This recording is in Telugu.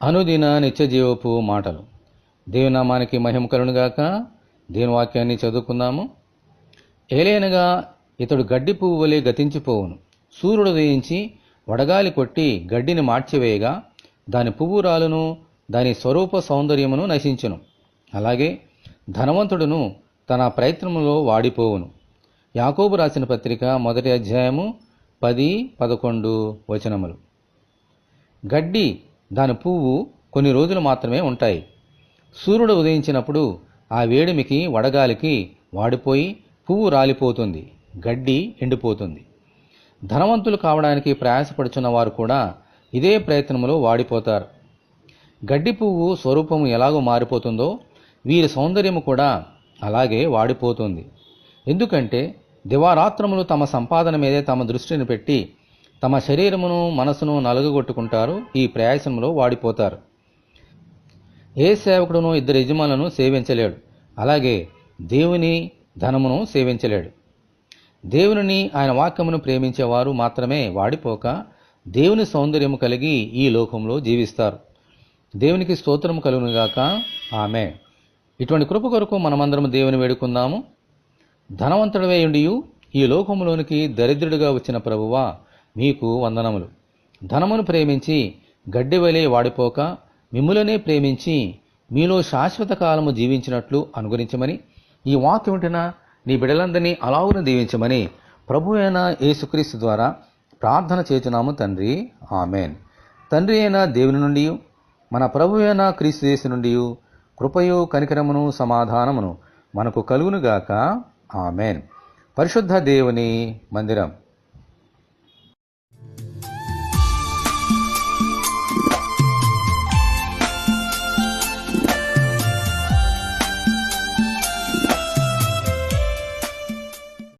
అనుదిన నిత్యజీవపు మాటలు. దేవుని నామానికి మహిమ కలుగునుగాక. దేవుని వాక్యాన్ని చదువుకుందాము. ఏలైనగా ఇతడు గడ్డి పువ్వు వలె గతించిపోవును. సూర్యుడు ఉదయించి వడగాలి కొట్టి గడ్డిని మార్చివేయగా దాని పువ్వు రాలును, దాని స్వరూప సౌందర్యమును నశించును. అలాగే ధనవంతుడును తన ప్రయత్నములో వాడిపోవును. యాకోబు రాసిన పత్రిక 1వ అధ్యాయము 10-11 వచనములు. గడ్డి దాని పువ్వు కొన్ని రోజులు మాత్రమే ఉంటాయి. సూర్యుడు ఉదయించినప్పుడు ఆ వేడిమికి వడగాలికి వాడిపోయి పువ్వు రాలిపోతుంది, గడ్డి ఎండిపోతుంది. ధనవంతులు కావడానికి ప్రయాసపడుచున్న వారు కూడా ఇదే ప్రయత్నంలో వాడిపోతారు. గడ్డి పువ్వు స్వరూపము ఎలాగో మారిపోతుందో వీరి సౌందర్యము కూడా అలాగే వాడిపోతుంది. ఎందుకంటే దివారాత్రములు తమ సంపాదన మీదే తమ దృష్టిని పెట్టి తమ శరీరమును మనసును నలుగగొట్టుకుంటారు. ఈ ప్రయాసంలో వాడిపోతారు. ఏ సేవకుడును 2 యజమానులను సేవించలేడు. అలాగే దేవుని ధనమును సేవించలేడు. దేవునిని ఆయన వాక్యమును ప్రేమించేవారు మాత్రమే వాడిపోక దేవుని సౌందర్యము కలిగి ఈ లోకంలో జీవిస్తారు. దేవునికి స్తోత్రము కలుగునుగాక. ఆమేన్. ఇటువంటి కృప కొరకు మనమందరం దేవుని వేడుకుందాము. ధనవంతుడవై ఉండియు ఈ లోకములోనికి దరిద్రుడిగా వచ్చిన ప్రభువా, మీకు వందనములు. ధనమును ప్రేమించి గడ్డి వలె వాడిపోక మిమ్ములనే ప్రేమించి మీలో శాశ్వత కాలము జీవించినట్లు అనుగ్రహించమని, ఈ వాక్యం వింటున్న నీ బిడ్డలందరినీ అలాగున దీవించమని ప్రభు అయిన యేసుక్రీస్తు ద్వారా ప్రార్థన చేస్తున్నాము తండ్రి. ఆమేన్. తండ్రి అయిన దేవుని నుండి మన ప్రభు అయిన క్రీస్తు యేసు నుండి కృపయు కనికరమును సమాధానమును మనకు కలుగునుగాక. ఆమేన్. పరిశుద్ధ దేవుని మందిరం.